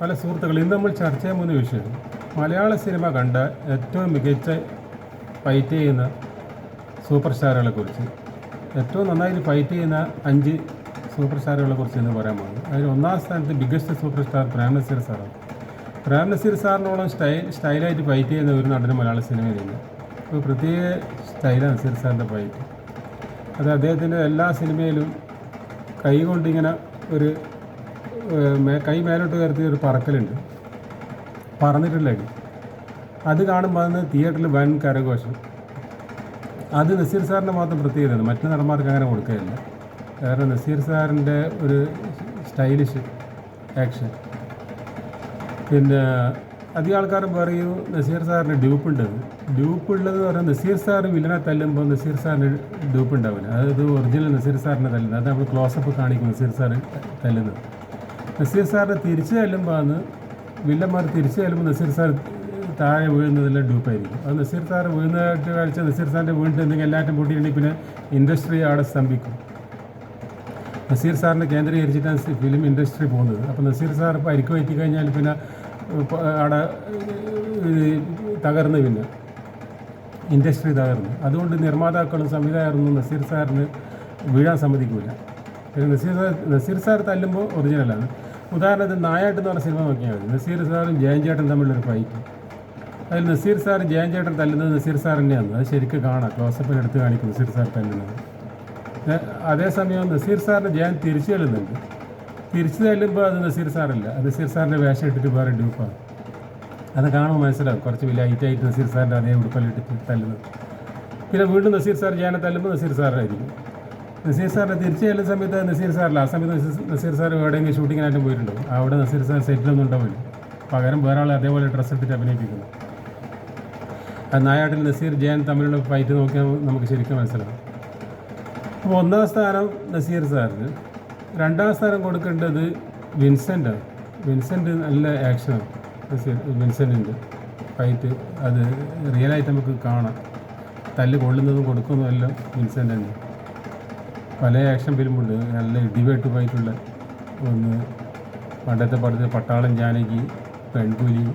പല സുഹൃത്തുക്കൾ ഇന്ന് നമ്മൾ ചർച്ച ചെയ്യാൻ പോകുന്ന വിഷയം മലയാള സിനിമ കണ്ട ഏറ്റവും മികച്ച ഫൈറ്റ് ചെയ്യുന്ന സൂപ്പർ സ്റ്റാറുകളെ കുറിച്ച്, ഏറ്റവും നന്നായിട്ട് ഫൈറ്റ് ചെയ്യുന്ന 5 സൂപ്പർ സ്റ്റാറുകളെ കുറിച്ച് എന്ന് പറയാൻ പോകുന്നത്. അതിൽ ഒന്നാം സ്ഥാനത്ത് biggest super star Prem Nazir സാറാണ്. പ്രേം നസീർ സാറിനോളം സ്റ്റൈലായിട്ട് ഫൈറ്റ് ചെയ്യുന്ന ഒരു നടനും മലയാള സിനിമയിലില്ല. ഒരു പ്രത്യേക സ്റ്റൈലാണ് നസീർ സാറിൻ്റെ ഫൈറ്റ്. അത് അദ്ദേഹത്തിൻ്റെ എല്ലാ സിനിമയിലും കൈ കൊണ്ടിങ്ങനെ ഒരു കൈ മേലോട്ട് കയറ്റി ഒരു പറക്കലുണ്ട്, പറന്നിട്ടുള്ള അടി. അത് കാണുമ്പോൾ അന്ന് തിയേറ്ററിൽ വൻ കരഘോഷം. അത് നസീർ സാറിൻ്റെ മാത്രം പ്രത്യേകതയാണ്, മറ്റു നടന്മാർക്ക് അങ്ങനെ കൊടുക്കുകയില്ല. കാരണം നസീർ സാറിൻ്റെ ഒരു സ്റ്റൈലിഷ് ആക്ഷൻ. പിന്നെ അധികം ആൾക്കാരും പറയും നസീർ സാറിന് ഡ്യൂപ്പുണ്ടെന്ന്. ഡ്യൂപ്പുള്ളതെന്ന് പറഞ്ഞാൽ നസീർ സാർ വില്ലനെ തല്ലുമ്പോൾ നസീർ സാറിന് ഡ്യൂപ്പ് ഉണ്ടാവില്ല. അതായത് ഒറിജിനൽ നസീർ സാറിനെ തല്ലുന്നത്. അത് നമ്മൾ ക്ലോസപ്പ് കാണിക്കും നസീർ സാർ തല്ലുന്നത്. നസീർ സാറിനെ തിരിച്ചു തല്ലുമ്പോൾ ആണ് വില്ലന്മാർ തിരിച്ചു തല്ലുമ്പോൾ നസീർ സാർ താഴെ വീഴുന്നതെല്ലാം ഡ്യൂപ്പായിരിക്കും. അത് നസീർ സാർ വീഴുന്നതായിട്ട് കാണിച്ച നസീർ സാറിൻ്റെ വീണിട്ട് എന്തെങ്കിലും എല്ലാറ്റും പൊട്ടിയിട്ടുണ്ടെങ്കിൽ പിന്നെ ഇൻഡസ്ട്രി അവിടെ സ്തംഭിക്കും. നസീർ സാറിനെ കേന്ദ്രീകരിച്ചിട്ടാണ് ഫിലിം ഇൻഡസ്ട്രി പോകുന്നത്. അപ്പോൾ നസീർ സാർ പരിക്ക് പറ്റി കഴിഞ്ഞാൽ പിന്നെ അവിടെ തകർന്ന്, പിന്നെ ഇൻഡസ്ട്രി തകർന്നു. അതുകൊണ്ട് നിർമ്മാതാക്കളും സംവിധായകരൊന്നും നസീർ സാറിന് വീഴാൻ സമ്മതിക്കില്ല. പിന്നെ നസീർ സാർ തല്ലുമ്പോൾ ഒറിജിനലാണ്. ഉദാഹരണത്തിന് നായാട്ട് എന്ന് പറഞ്ഞ സിനിമ നോക്കിയാൽ മതി. നസീർ സാറും ജയൻ ചേട്ടൻ തമ്മിലൊരു ഫൈറ്റ്. അതിൽ നസീർ സാർ ജയൻ ചേട്ടൻ തല്ലുന്നത് നസീർ സാർ തന്നെയാണ്. അത് ശരിക്കും കാണാം, ക്ലോസപ്പിൽ എടുത്ത് കാണിക്കും നസീർ സാർ തല്ലുന്നത്. അതേസമയം നസീർ സാറിന് ജയൻ തിരിച്ചു തല്ലുന്നുണ്ട്. തിരിച്ചു തല്ലുമ്പോൾ അത് നസീർ സാറല്ല, അത് നസീർ സാറിൻ്റെ വേഷം ഇട്ടിട്ട് വേറെ ഡ്യൂപ്പാണ്. അത് കാണുമ്പോൾ മനസ്സിലാവും, കുറച്ച് വലിയ ഹൈറ്റായിട്ട് നസീർ സാറിൻ്റെ അതേ ഉടുപ്പല്ലിട്ടിട്ട് തല്ലുന്നത്. പിന്നെ വീണ്ടും നസീർ സാർ ജയനെ തല്ലുമ്പോൾ നസീർ സാറായിരിക്കും. നസീർ സാറിനെ തിരിച്ചു ചെല്ലുന്ന സമയത്ത് നസീർ സാറില്ല. ആ സമയത്ത് നസീർ സാർ എവിടെയെങ്കിലും ഷൂട്ടിങ്ങിനായിട്ടും പോയിട്ടുണ്ടാവും. അവിടെ നസീർ സാർ സെറ്റിലൊന്നും ഉണ്ടാവില്ല. പകരം വേറെ ആൾ അതേപോലെ ഡ്രസ്സ് ഇട്ടിട്ട് അഭിനയിപ്പിക്കുന്നു. അത് നായാട്ടിൽ നസീർ ജയൻ തമ്മിലുള്ള ഫൈറ്റ് നോക്കിയാൽ നമുക്ക് ശരിക്കും മനസ്സിലാവും. അപ്പോൾ 1ാം സ്ഥാനം നസീർ സാറിന്. 2ാം സ്ഥാനം കൊടുക്കേണ്ടത് വിൻസെൻ്റാണ്. വിൻസെൻ്റ് നല്ല ആക്ഷനാണ്. വിൻസെൻ്റിൻ്റെ ഫൈറ്റ് അത് റിയലായിട്ട് നമുക്ക് കാണാം. തല്ല് കൊള്ളുന്നതും കൊടുക്കുന്നതും എല്ലാം വിൻസെൻ്റ് തന്നെ. പല ആക്ഷൻ ഫിലിമുണ്ട് നല്ല ഇടിവേട്ട് ഫൈറ്റുള്ള. ഒന്ന് പണ്ടത്തെ പടത്തിൽ പട്ടാളം ജാനകി, പെൺപുലി,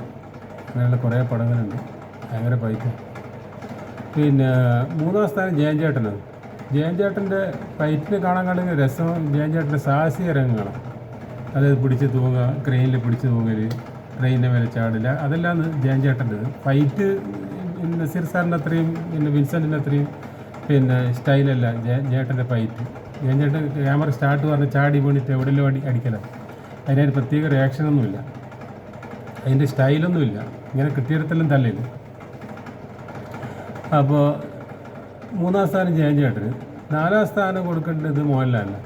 അങ്ങനെയുള്ള കുറേ പടങ്ങളുണ്ട്. ഭയങ്കര ഫൈറ്റ്. പിന്നെ 3ാം സ്ഥാനം ജയൻ ചേട്ടനാണ്. ജയൻ ചേട്ടൻ്റെ ഫൈറ്റിന് കാണാൻ കാണുന്ന രസം ജയൻ ചേട്ടൻ്റെ സാഹസിക രംഗങ്ങളാണ്. അതായത് പിടിച്ച് തൂങ്ങുക, ക്രെയിനിൽ പിടിച്ച് തൂങ്ങൽ, ട്രെയിനിൻ്റെ മേലെ ചാടില്ല, അതെല്ലാം ജയൻ ചേട്ടൻ്റെ ഫൈറ്റ്. നസീർ സാറിൻ്റെ അത്രയും പിന്നെ വിൻസെൻറ്റിൻ്റെ അത്രയും പിന്നെ സ്റ്റൈലല്ല ജേട്ടൻ്റെ ഫൈറ്റ്. ജയൻ ചേട്ടൻ ക്യാമറ സ്റ്റാർട്ട് പറഞ്ഞ് ചാടി വീണിട്ട് എവിടെയല്ലോ അടിക്കലാണ്. അതിനൊരു പ്രത്യേക റിയാക്ഷനൊന്നുമില്ല, അതിൻ്റെ സ്റ്റൈലൊന്നുമില്ല. ഇങ്ങനെ കിട്ടിയിടത്തെല്ലാം തല്ലില്ല. അപ്പോൾ 3ാം സ്ഥാനം ജയൻ ചേട്ടന്. 4ാം സ്ഥാനം കൊടുക്കേണ്ടത് മോഹൻലാലിന്.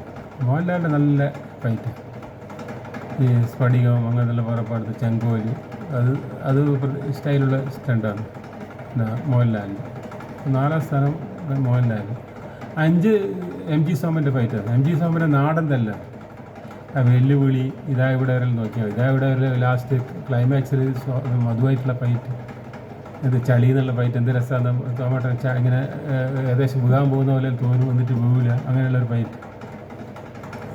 മോഹൻലാലിൻ്റെ നല്ല ഫൈറ്റ്, ഈ സ്ഫടികം അങ്ങനെയുള്ള പുറപ്പെടുത്ത് ചെങ്കോല്, അത് സ്റ്റൈലുള്ള സ്റ്റണ്ടാണ് മോഹൻലാലിന്. 4ാം സ്ഥാനം മോഹൻലാൽ. 5 MG സോമൻ്റെ ഫൈറ്റാണ്. MG സോമൻ്റെ നാടൻ തല്ല, ആ വെല്ലുവിളി, ഇതാ ഇവിടെ വരെ നോക്കിയാൽ മതി. ഇതാ ഇവിടെ വരെ ലാസ്റ്റ് ക്ലൈമാക്സിൽ മധുവായിട്ടുള്ള ഫൈറ്റ്, ഇത് ചളി എന്നുള്ള ഫൈറ്റ് എന്ത് രസമാണ്. ടൊമാറ്റോ ഇങ്ങനെ ഏകദേശം വീഴാൻ പോകുന്ന പോലെ തോന്നി, വന്നിട്ട് വീഴില്ല, അങ്ങനെയുള്ളൊരു ഫൈറ്റ്.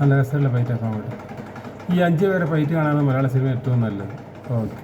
നല്ല രസമുള്ള ഫൈറ്റാണ് ടൊമാറ്റോ. ഈ 5 പേരെ ഫൈറ്റ് കാണാൻ മലയാള സിനിമ ഏറ്റവും നല്ലത്. ഓക്കെ.